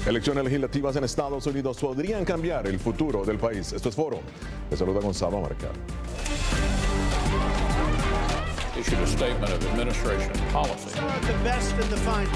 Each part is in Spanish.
Elecciones legislativas en Estados Unidos podrían cambiar el futuro del país. Esto es Foro. Les saluda Gonzalo Marca. Issued a statement of administration policy. The best and the finest.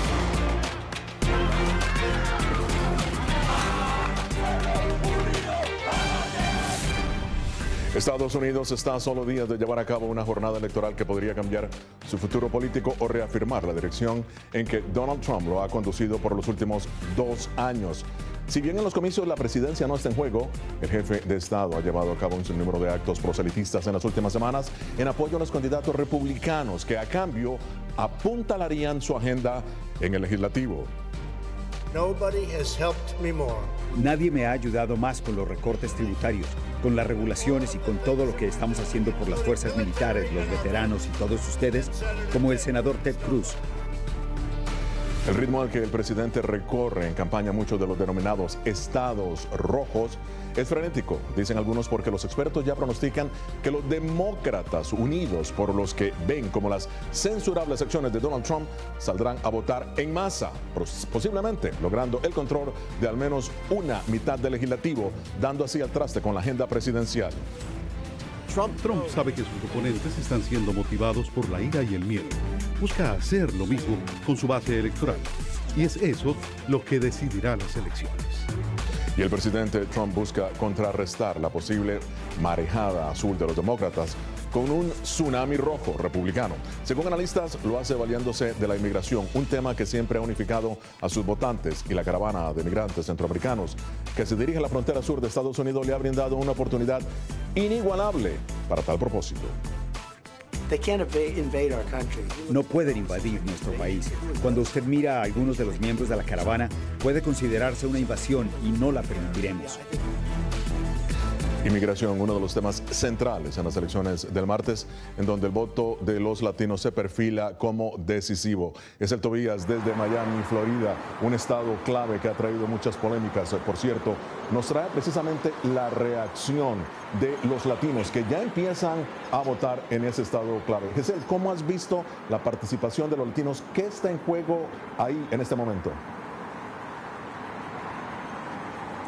Estados Unidos está a solo días de llevar a cabo una jornada electoral que podría cambiar su futuro político o reafirmar la dirección en que Donald Trump lo ha conducido por los últimos 2 años. Si bien en los comicios la presidencia no está en juego, el jefe de Estado ha llevado a cabo un sinnúmero de actos proselitistas en las últimas semanas en apoyo a los candidatos republicanos que a cambio apuntalarían su agenda en el legislativo. Nobody has helped me more. Nadie me ha ayudado más con los recortes tributarios, con las regulaciones y con todo lo que estamos haciendo por las fuerzas militares, los veteranos y todos ustedes, como el senador Ted Cruz. El ritmo al que el presidente recorre en campaña muchos de los denominados estados rojos es frenético, dicen algunos, porque los expertos ya pronostican que los demócratas unidos por los que ven como las censurables acciones de Donald Trump saldrán a votar en masa, posiblemente logrando el control de al menos una mitad del legislativo, dando así al traste con la agenda presidencial. Trump sabe que sus oponentes están siendo motivados por la ira y el miedo. Busca hacer lo mismo con su base electoral. Y es eso lo que decidirá las elecciones. Y el presidente Trump busca contrarrestar la posible marejada azul de los demócratas con un tsunami rojo republicano. Según analistas, lo hace valiéndose de la inmigración, un tema que siempre ha unificado a sus votantes, y la caravana de migrantes centroamericanos que se dirige a la frontera sur de Estados Unidos le ha brindado una oportunidad inigualable para tal propósito. No pueden invadir nuestro país. Cuando usted mira a algunos de los miembros de la caravana, puede considerarse una invasión y no la permitiremos. Inmigración, uno de los temas centrales en las elecciones del martes, en donde el voto de los latinos se perfila como decisivo. Es el Tobías desde Miami, Florida, un estado clave que ha traído muchas polémicas. Por cierto, nos trae precisamente la reacción de los latinos que ya empiezan a votar en ese estado clave. Giselle, ¿cómo has visto la participación de los latinos? ¿Qué está en juego ahí en este momento?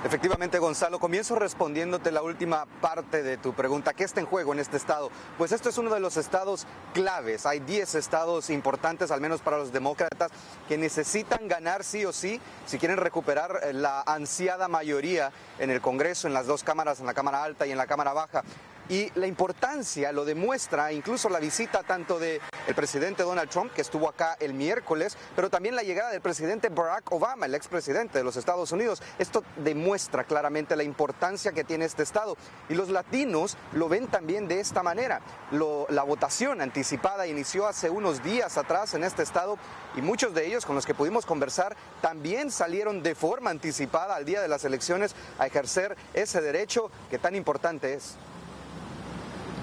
Efectivamente, Gonzalo, comienzo respondiéndote la última parte de tu pregunta. ¿Qué está en juego en este estado? Pues esto es uno de los estados claves. Hay 10 estados importantes, al menos para los demócratas, que necesitan ganar sí o sí si quieren recuperar la ansiada mayoría en el Congreso, en las 2 cámaras, en la Cámara Alta y en la Cámara Baja. Y la importancia lo demuestra incluso la visita tanto del presidente Donald Trump, que estuvo acá el miércoles, pero también la llegada del presidente Barack Obama, el expresidente de los Estados Unidos. Esto demuestra claramente la importancia que tiene este estado. Y los latinos lo ven también de esta manera. La votación anticipada inició hace unos días atrás en este estado, y muchos de ellos con los que pudimos conversar también salieron de forma anticipada al día de las elecciones a ejercer ese derecho que tan importante es.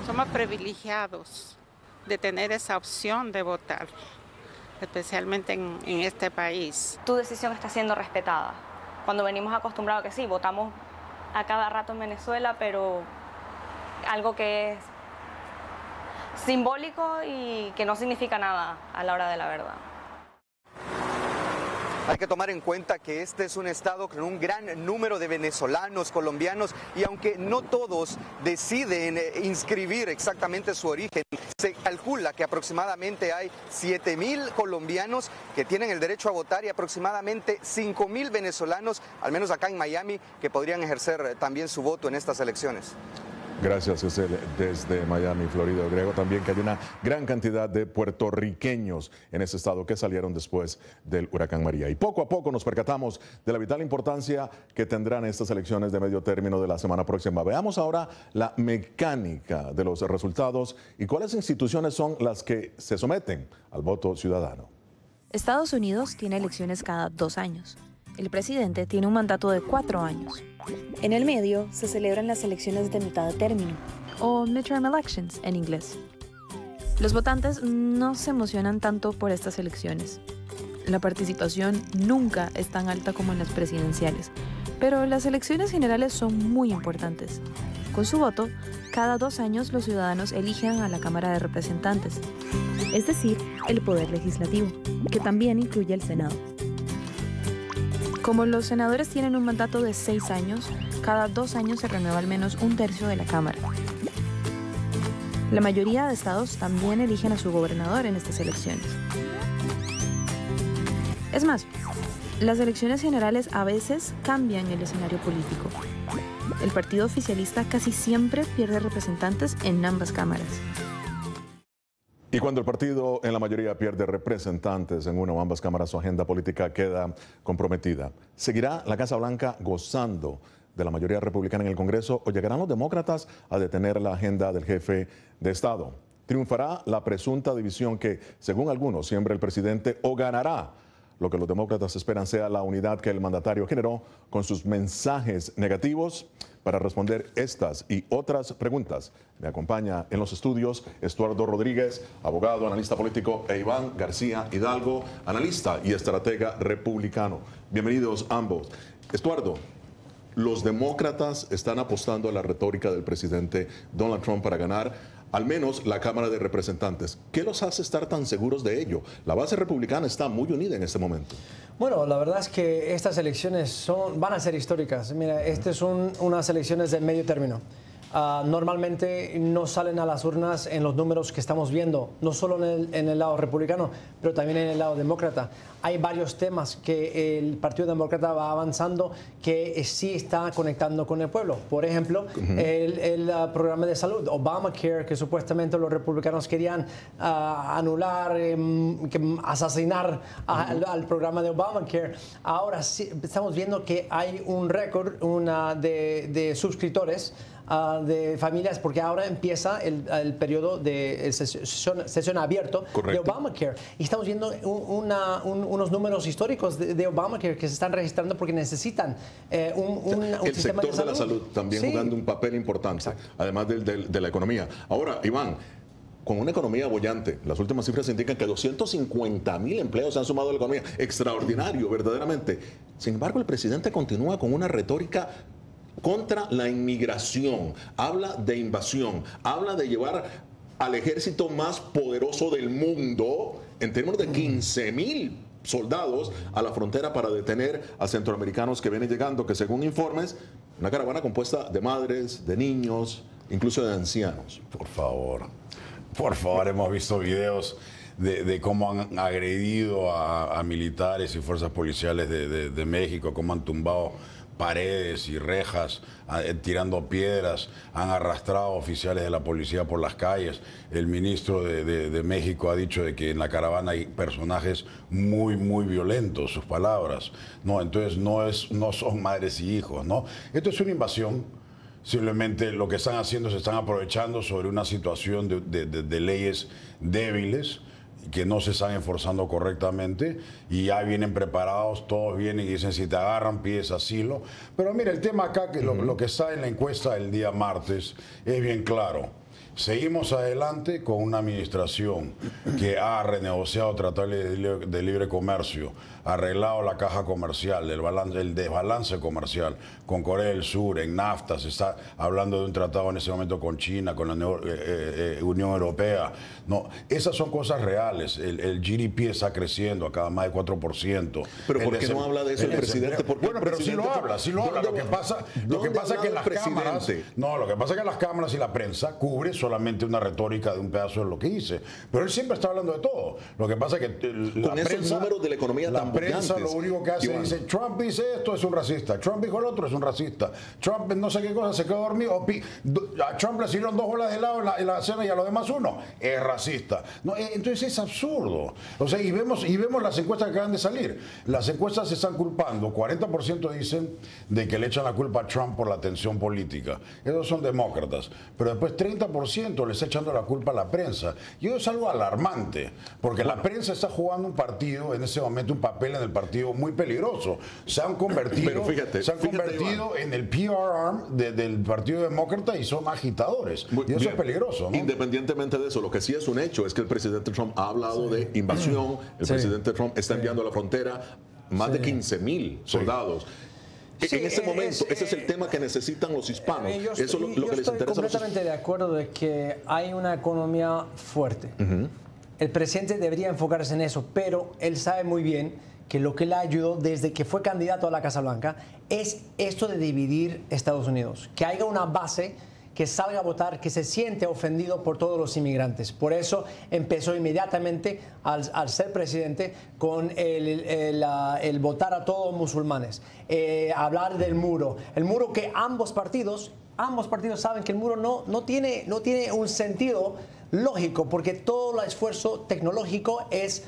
Somos privilegiados de tener esa opción de votar, especialmente en este país. Tu decisión está siendo respetada. Cuando venimos acostumbrados que sí, votamos a cada rato en Venezuela, pero algo que es simbólico y que no significa nada a la hora de la verdad. Hay que tomar en cuenta que este es un estado con un gran número de venezolanos, colombianos, y aunque no todos deciden inscribir exactamente su origen, se calcula que aproximadamente hay 7,000 colombianos que tienen el derecho a votar y aproximadamente 5,000 venezolanos, al menos acá en Miami, que podrían ejercer también su voto en estas elecciones. Gracias, Giselle, desde Miami, Florida. Agrego también que hay una gran cantidad de puertorriqueños en ese estado que salieron después del huracán María. Y poco a poco nos percatamos de la vital importancia que tendrán estas elecciones de medio término de la semana próxima. Veamos ahora la mecánica de los resultados y cuáles instituciones son las que se someten al voto ciudadano. Estados Unidos tiene elecciones cada 2 años. El presidente tiene un mandato de 4 años. En el medio se celebran las elecciones de mitad de término, o midterm elections en inglés. Los votantes no se emocionan tanto por estas elecciones. La participación nunca es tan alta como en las presidenciales, pero las elecciones generales son muy importantes. Con su voto, cada 2 años los ciudadanos eligen a la Cámara de Representantes, es decir, el poder legislativo, que también incluye el Senado. Como los senadores tienen un mandato de 6 años, cada 2 años se renueva al menos un tercio de la Cámara. La mayoría de estados también eligen a su gobernador en estas elecciones. Es más, las elecciones generales a veces cambian el escenario político. El partido oficialista casi siempre pierde representantes en ambas cámaras. Y cuando el partido en la mayoría pierde representantes en una o ambas cámaras, su agenda política queda comprometida. ¿Seguirá la Casa Blanca gozando de la mayoría republicana en el Congreso o llegarán los demócratas a detener la agenda del jefe de Estado? ¿Triunfará la presunta división que, según algunos, siembra el presidente o ganará lo que los demócratas esperan sea la unidad que el mandatario generó con sus mensajes negativos? Para responder estas y otras preguntas, me acompaña en los estudios Estuardo Rodríguez, abogado, analista político, e Iván García Hidalgo, analista y estratega republicano. Bienvenidos ambos. Estuardo, los demócratas están apostando a la retórica del presidente Donald Trump para ganar al menos la Cámara de Representantes. ¿Qué los hace estar tan seguros de ello? La base republicana está muy unida en este momento. Bueno, la verdad es que estas elecciones van a ser históricas. Mira, estas son unas elecciones de medio término. Normalmente no salen a las urnas en los números que estamos viendo, no solo en el lado republicano, pero también en el lado demócrata. Hay varios temas que el Partido Demócrata va avanzando que sí está conectando con el pueblo. Por ejemplo, el programa de salud, Obamacare, que supuestamente los republicanos querían anular, asesinar al programa de Obamacare. Ahora sí estamos viendo que hay un récord de suscriptores de familias, porque ahora empieza el periodo de sesión abierto. Correcto. De Obamacare. Y estamos viendo unos números históricos de Obamacare que se están registrando porque necesitan un el sistema sector de la salud también sí, jugando un papel importante, exacto, además de la economía. Ahora, Iván, con una economía bollante, las últimas cifras indican que 250,000 empleos se han sumado a la economía. Extraordinario, verdaderamente. Sin embargo, el presidente continúa con una retórica contra la inmigración, habla de invasión, habla de llevar al ejército más poderoso del mundo en términos de 15,000 soldados a la frontera para detener a centroamericanos que vienen llegando, que según informes, una caravana compuesta de madres, de niños, incluso de ancianos. Por favor, hemos visto videos de cómo han agredido a militares y fuerzas policiales de México, cómo han tumbado paredes y rejas, tirando piedras, han arrastrado oficiales de la policía por las calles. El ministro de México ha dicho de que en la caravana hay personajes muy violentos, sus palabras. No, entonces no son madres y hijos, ¿no? Esto es una invasión. Simplemente lo que están haciendo, se están aprovechando sobre una situación de leyes débiles que no se están enforzando correctamente y ya vienen preparados, todos vienen y dicen si te agarran pides asilo. Pero mira, el tema acá, que lo que está en la encuesta del día martes es bien claro. Seguimos adelante con una administración que ha renegociado tratados de libre comercio, arreglado la caja comercial, el desbalance comercial con Corea del Sur, en NAFTA, se está hablando de un tratado en ese momento con China, con la Unión Europea. No, esas son cosas reales. El GDP está creciendo acá más de 4%. Pero ¿por qué no habla de eso el presidente? Bueno, pero sí lo habla, sí lo habla. Lo que pasa es que las cámaras, lo que pasa es que las cámaras y la prensa cubre solamente una retórica de un pedazo de lo que dice. Pero él siempre está hablando de todo. Lo que pasa es que la con esos números de la economía tan prensa lo único que hace es dice, Trump dice esto, es un racista. Trump dijo el otro, es un racista. Trump no sé qué cosa, se quedó dormido. A Trump le sirvieron 2 bolas de helado en la cena y a los demás 1. Es racista. No, entonces es absurdo. O sea, y vemos las encuestas que acaban de salir. Las encuestas se están culpando. 40% dicen de que le echan la culpa a Trump por la tensión política. Esos son demócratas. Pero después 30% le está echando la culpa a la prensa. Y eso es algo alarmante. Porque la prensa está jugando un partido, en ese momento un papel en el partido muy peligroso. Se han convertido, en el PR arm del Partido Demócrata y son agitadores. Y eso es peligroso, ¿no? Independientemente de eso, lo que sí es un hecho es que el presidente Trump ha hablado de invasión. El presidente Trump está enviando a la frontera más de 15,000 soldados. Sí, en ese momento, ese es el tema que necesitan los hispanos. Eso es lo que les interesa. Estoy completamente de acuerdo de que hay una economía fuerte. El presidente debería enfocarse en eso, pero él sabe muy bien que lo que le ayudó desde que fue candidato a la Casa Blanca es esto de dividir Estados Unidos, que haya una base que salga a votar, que se siente ofendido por todos los inmigrantes. Por eso empezó inmediatamente al ser presidente con el votar a todos los musulmanes, hablar del muro. El muro que ambos partidos saben que el muro no tiene un sentido lógico, porque todo el esfuerzo tecnológico es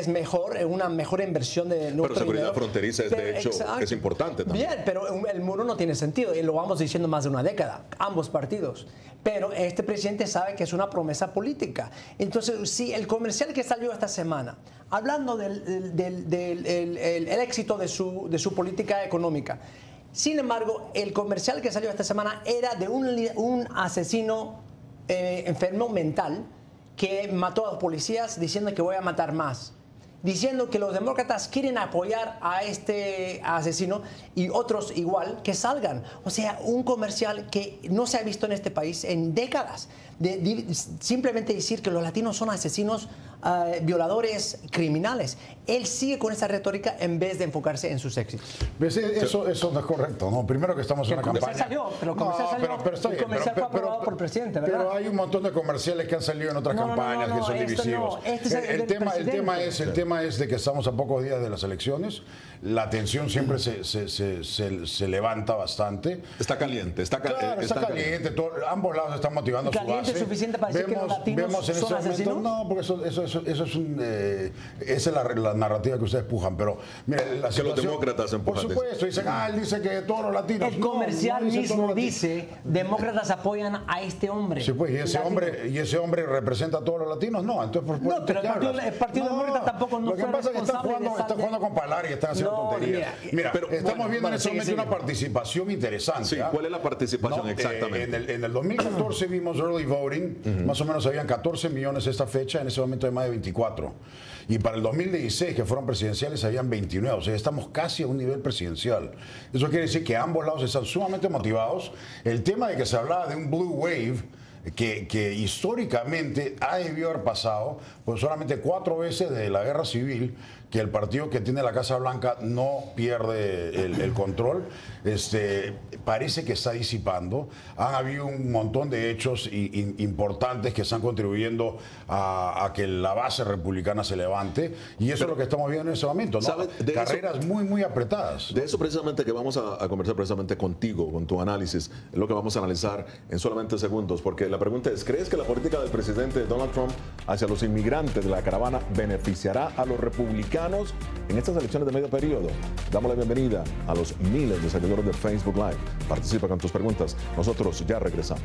mejor, una mejor inversión de nuestro Pero seguridad dinero. fronteriza de hecho es importante también. Bien, pero el muro no tiene sentido y lo vamos diciendo más de una década, ambos partidos. Pero este presidente sabe que es una promesa política. Entonces, si el comercial que salió esta semana, hablando del éxito de su política económica, sin embargo, el comercial que salió esta semana era de un asesino enfermo mental que mató a los policías diciendo que voy a matar más, diciendo que los demócratas quieren apoyar a este asesino y otros igual que salgan. O sea, un comercial que no se ha visto en este país en décadas. Simplemente decir que los latinos son asesinos, violadores, criminales. Él sigue con esa retórica en vez de enfocarse en sus éxitos. Eso no es correcto, ¿no? Primero que estamos en una campaña. El comercial fue aprobado por el presidente, ¿verdad? Pero hay un montón de comerciales que han salido en otras campañas que son divisivos. El tema es de que estamos a pocos días de las elecciones. La tensión siempre se levanta bastante. Está caliente. Está caliente. Ambos lados están motivando su base. ¿Es suficiente para decir que los latinos son asesinos? No, porque esa es la narrativa que ustedes empujan. Pero mire, la situación, que los demócratas empujan. Por supuesto, dicen, él dice que todos los latinos. El comercial mismo dice, demócratas apoyan a este hombre. Sí, pues, y ese hombre representa a todos los latinos. No, entonces no, pero el Partido Demócrata tampoco no. Lo que pasa es que están jugando con palabras y están haciendo tonterías. Mira, pero estamos viendo en este momento una participación interesante. Sí, ¿cuál es la participación exactamente? En el 2014 vimos early voting, más o menos habían 14 millones esta fecha, en ese momento hay más de 24. Y para el 2016, que fueron presidenciales, habían 29. O sea, estamos casi a un nivel presidencial. Eso quiere decir que ambos lados están sumamente motivados. El tema de que se hablaba de un blue wave, que históricamente ha debido haber pasado, pues solamente 4 veces desde la guerra civil, que el partido que tiene la Casa Blanca no pierde el control, parece que está disipando. Han habido un montón de hechos importantes que están contribuyendo a que la base republicana se levante, y eso es lo que estamos viendo en ese momento, ¿no? Carreras muy apretadas. De eso precisamente que vamos a conversar precisamente contigo, con tu análisis, es lo que vamos a analizar en solamente segundos, porque la pregunta es, ¿crees que la política del presidente Donald Trump hacia los inmigrantes de la caravana beneficiará a los republicanos en estas elecciones de medio periodo? Damos la bienvenida a los miles de seguidores de Facebook Live. Participa con tus preguntas. Nosotros ya regresamos.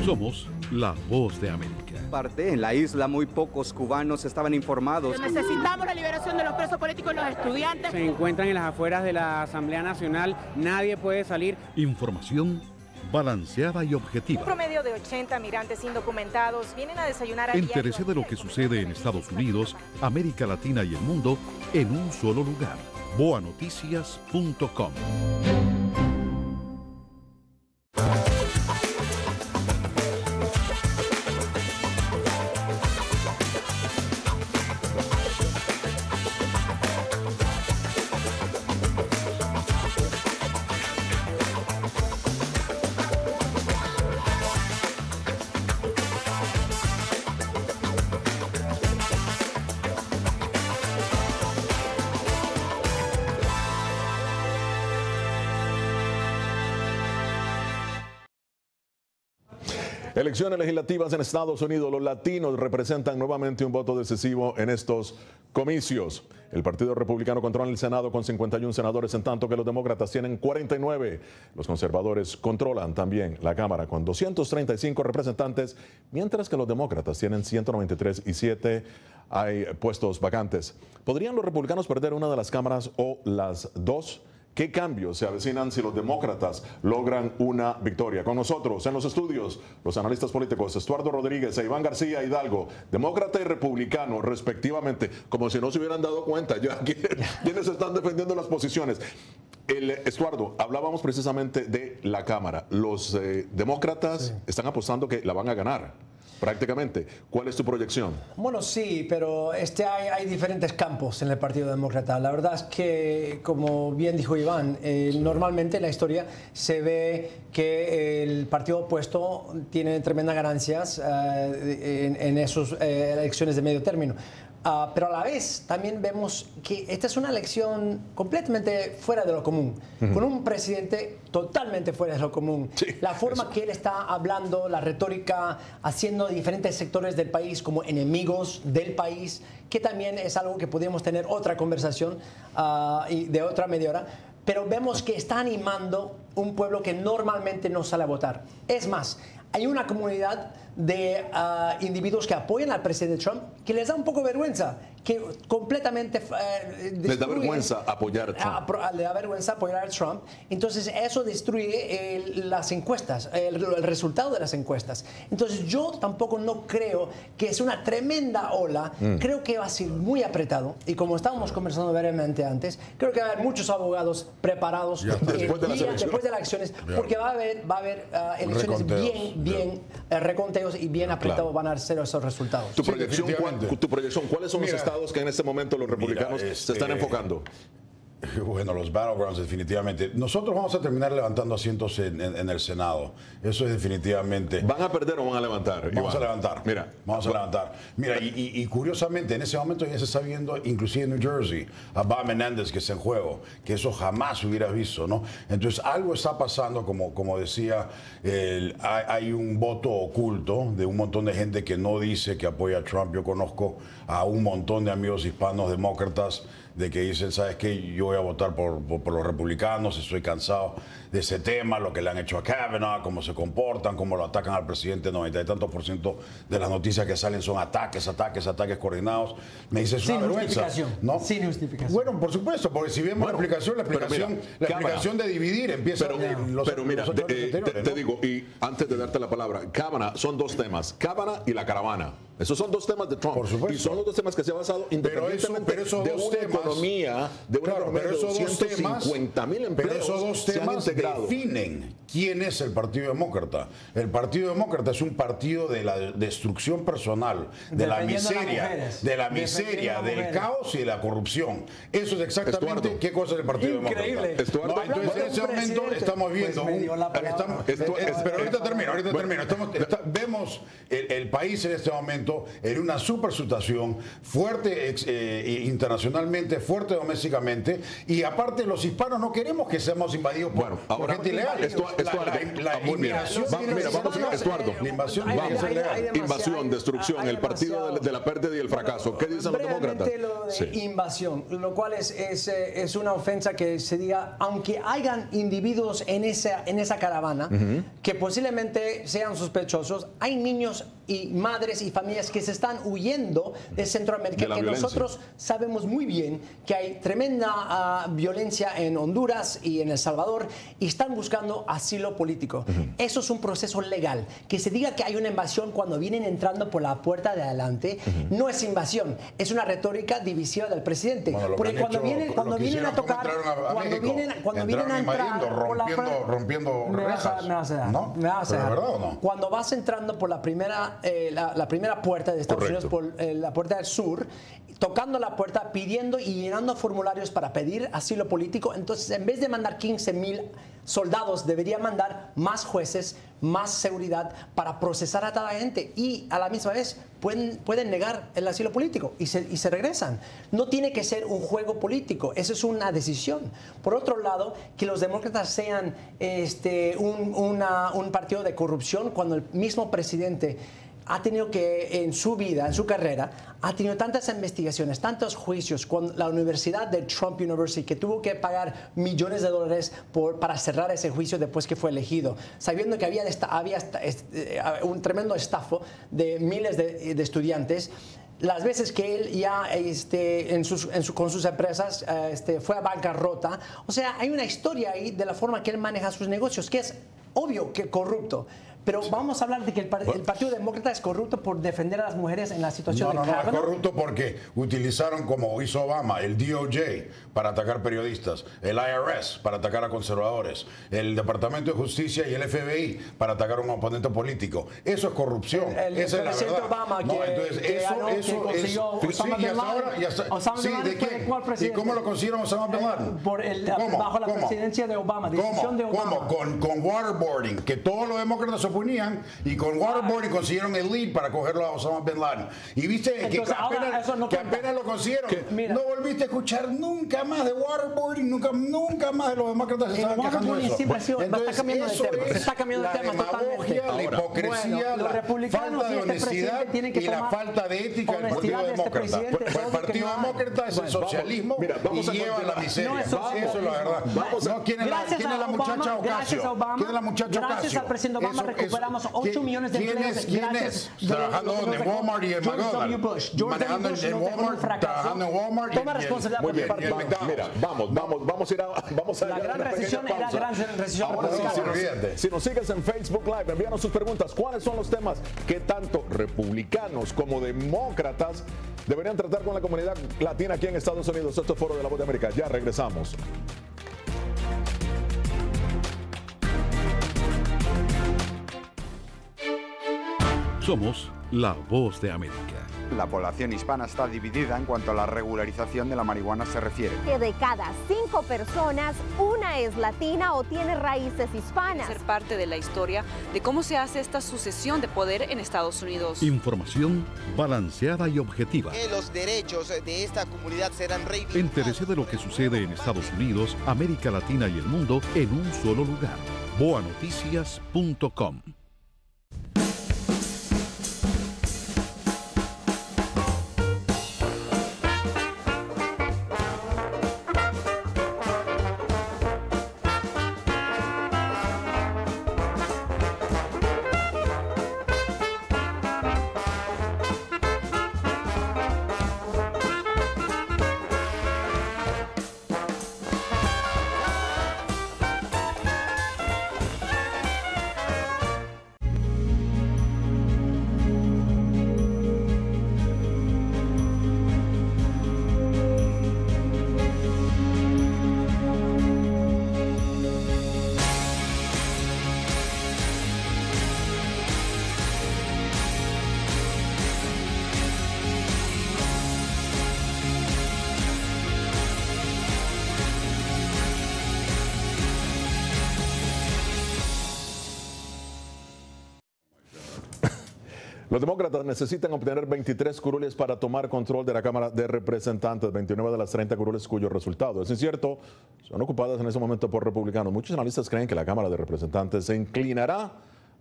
Somos la voz de América. En la isla muy pocos cubanos estaban informados. Necesitamos la liberación de los presos políticos y los estudiantes. Se encuentran en las afueras de la Asamblea Nacional, nadie puede salir. Información balanceada y objetiva. Un promedio de 80 migrantes indocumentados vienen a desayunar a diario. Entérese de lo que sucede en Estados Unidos, América Latina y el mundo en un solo lugar. boanoticias.com. Elecciones legislativas en Estados Unidos. Los latinos representan nuevamente un voto decisivo en estos comicios. El Partido Republicano controla el Senado con 51 senadores, en tanto que los demócratas tienen 49. Los conservadores controlan también la Cámara con 235 representantes, mientras que los demócratas tienen 193 y 7 hay puestos vacantes. ¿Podrían los republicanos perder una de las cámaras o las dos? ¿Qué cambios se avecinan si los demócratas logran una victoria? Con nosotros en los estudios, los analistas políticos Estuardo Rodríguez e Iván García Hidalgo, demócrata y republicano respectivamente, como si no se hubieran dado cuenta ya quienes están defendiendo las posiciones. Estuardo, hablábamos precisamente de la Cámara. Los demócratas están apostando que la van a ganar. Prácticamente. ¿Cuál es tu proyección? Bueno, sí, pero hay diferentes campos en el Partido Demócrata. La verdad es que, como bien dijo Iván, normalmente en la historia se ve que el partido opuesto tiene tremendas ganancias en esas elecciones de medio término. Pero a la vez también vemos que esta es una elección completamente fuera de lo común, con un presidente totalmente fuera de lo común. Sí, la forma que él está hablando, la retórica, haciendo diferentes sectores del país como enemigos del país, que también es algo que podríamos tener otra conversación y de otra media hora. Pero vemos que está animando un pueblo que normalmente no sale a votar. Es más, hay una comunidad de individuos que apoyan al presidente Trump que les da un poco vergüenza, que completamente les da vergüenza apoyar a Trump. Le da vergüenza apoyar a Trump. Entonces eso destruye las encuestas, el resultado de las encuestas. Entonces yo tampoco no creo que es una tremenda ola. Creo que va a ser muy apretado, y como estábamos conversando brevemente antes, creo que va a haber muchos abogados preparados después de las elecciones, porque va a haber elecciones bien reconteos y bien apretados van a ser esos resultados. Tu proyección, ¿cuáles son los estados que en este momento los republicanos se están enfocando? Bueno, los battlegrounds definitivamente. Nosotros vamos a terminar levantando asientos en el Senado. Eso es definitivamente. ¿Van a perder o van a levantar? Vamos a levantar. Vamos a levantar. Mira, y curiosamente en ese momento ya se está viendo, inclusive en New Jersey, a Bob Menendez que está en juego, que eso jamás hubieras visto, ¿no? Entonces algo está pasando, como decía, hay un voto oculto de un montón de gente que no dice que apoya a Trump. Yo conozco a un montón de amigos hispanos demócratas de que dicen, ¿sabes qué? Yo voy a votar por los republicanos, estoy cansado de ese tema, lo que le han hecho a Kavanaugh, cómo se comportan, cómo lo atacan al presidente. 90 y tantos % de las noticias que salen son ataques coordinados. Me dice, es una vergüenza, ¿no? Sin justificación. Bueno, por supuesto, porque si vemos la explicación de dividir empieza... Pero mira, te digo, y antes de darte la palabra, Kavanaugh son dos temas, Kavanaugh y la caravana. Esos son dos temas de Trump. Por supuesto. Y son los dos temas que se han basado independientemente de una economía de 250,000 empleos. Pero esos dos temas definen quién es el Partido Demócrata. El Partido Demócrata es un partido de la destrucción personal, de la miseria, del caos y de la corrupción. Eso es exactamente qué cosa es el Partido Demócrata. Entonces en ese momento estamos viendo pero ahorita termino. Vemos el país en este momento en una super situación fuerte internacionalmente, fuerte domésticamente, y aparte los hispanos no queremos que seamos invadidos por gente ilegal. Invasión, destrucción, el partido de la pérdida y el fracaso. ¿Qué dicen los demócratas? Invasión, lo cual es una ofensa que se diga, aunque hayan individuos en esa caravana que posiblemente sean sospechosos, hay niños y madres y familias que se están huyendo de Centroamérica, que nosotros sabemos muy bien que hay tremenda violencia en Honduras y en El Salvador, y están buscando asilo político. Eso es un proceso legal. Que se diga que hay una invasión cuando vienen entrando por la puerta de adelante, no es invasión, es una retórica divisiva del presidente. Porque cuando vienen a tocar, cuando vienen a entrar rompiendo rejas, ¿no? Cuando vas entrando por la primera puerta de Estados Unidos, por la puerta del sur, tocando la puerta, pidiendo y llenando formularios para pedir asilo político. Entonces, en vez de mandar 15,000 soldados, debería mandar más jueces, más seguridad para procesar a toda la gente, y a la misma vez pueden negar el asilo político y se regresan. No tiene que ser un juego político, eso es una decisión. Por otro lado, que los demócratas sean un partido de corrupción cuando el mismo presidente ha tenido que, en su vida, en su carrera, ha tenido tantas investigaciones, tantos juicios, con la Universidad de Trump University, que tuvo que pagar millones de dólares para cerrar ese juicio después que fue elegido, sabiendo que había un tremendo estafo de miles de estudiantes. Las veces que él ya con sus empresas fue a bancarrota. O sea, hay una historia ahí de la forma que él maneja sus negocios, que es obvio que corrupto. Pero vamos a hablar de que el Partido Demócrata es corrupto por defender a las mujeres en la situación de Kavanaugh. No, es corrupto porque utilizaron, como hizo Obama, el DOJ para atacar periodistas, el IRS para atacar a conservadores, el Departamento de Justicia y el FBI para atacar a un oponente político. Eso es corrupción. Esa es la verdad. Obama, no, entonces eso es. ¿Y cómo lo consiguieron Osama Bin Laden? Bajo la presidencia de Obama, decisión de Obama. Con waterboarding, que todos los demócratas se oponían, y con waterboarding consiguieron el lead para cogerlo a Osama Bin Laden. Y viste entonces, que apenas lo consiguieron. No volviste a escuchar nunca más de waterboarding, nunca más de los demócratas se estaban quejando de eso. Está cambiando de tema totalmente. La hipocresía, la falta de honestidad y la falta de ética del Partido Demócrata. El Partido Demócrata es el socialismo y lleva la miseria. Eso es la verdad. ¿Quién es la muchacha Ocasio? ¿Quién es la muchacha Ocasio? Gracias al presidente Obama recuperamos 8 millones de empleos. ¿Quién es? Trabajando en Walmart y en McDonald's. Manejando en Walmart, trabajando en Walmart. Toma responsabilidad. Muy bien. Mira, vamos a la gran recesión es la gran recesión. Si nos sigues en Facebook Live, envíanos sus preguntas. ¿Cuáles son los temas que tanto republicanos como demócratas deberían tratar con la comunidad latina aquí en Estados Unidos? Esto es Foro de la Voz de América. Ya regresamos. Somos la Voz de América. La población hispana está dividida en cuanto a la regularización de la marihuana se refiere. Que de cada 5 personas, una es latina o tiene raíces hispanas. Ser parte de la historia de cómo se hace esta sucesión de poder en Estados Unidos. Información balanceada y objetiva. Que los derechos de esta comunidad serán reivindicados. Entérese de lo que sucede en Estados Unidos, América Latina y el mundo en un solo lugar. boanoticias.com. Los demócratas necesitan obtener 23 curules para tomar control de la Cámara de Representantes, 29 de las 30 curules cuyo resultado es incierto, son ocupadas en ese momento por republicanos. Muchos analistas creen que la Cámara de Representantes se inclinará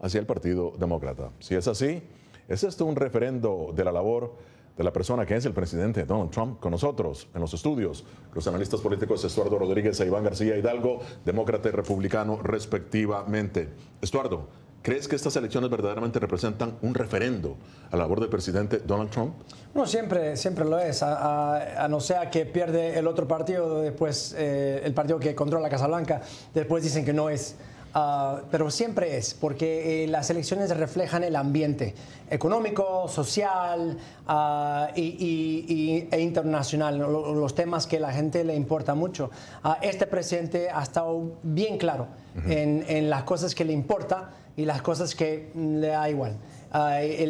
hacia el Partido Demócrata. Si es así, ¿es esto un referendo de la labor de la persona que es el presidente Donald Trump? Con nosotros en los estudios, los analistas políticos Estuardo Rodríguez e Iván García Hidalgo, demócrata y republicano respectivamente. Estuardo, ¿crees que estas elecciones verdaderamente representan un referendo a la labor del presidente Donald Trump? No, siempre lo es, a no ser que pierde el otro partido, después el partido que controla la Casa Blanca, después dicen que no es. Pero siempre es, porque las elecciones reflejan el ambiente económico, social e internacional, los temas que a la gente le importa mucho. Este presidente ha estado bien claro en las cosas que le importa y las cosas que le da igual.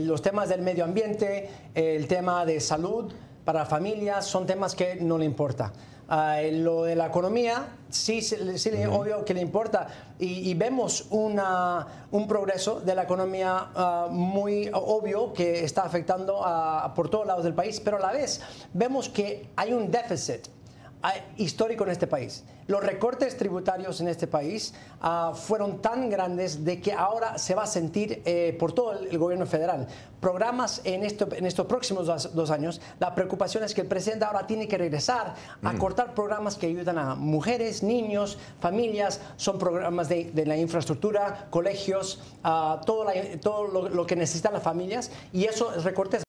Los temas del medio ambiente, el tema de salud, para familias, son temas que no le importa. Lo de la economía, sí, obvio que le importa, y vemos un progreso de la economía muy obvio que está afectando por todos lados del país, pero a la vez vemos que hay un déficit histórico en este país. Los recortes tributarios en este país fueron tan grandes de que ahora se va a sentir por todo el gobierno federal. Programas en estos próximos 2 años, la preocupación es que el presidente ahora tiene que regresar a cortar programas que ayudan a mujeres, niños, familias, son programas de la infraestructura, colegios, todo lo que necesitan las familias, y esos recortes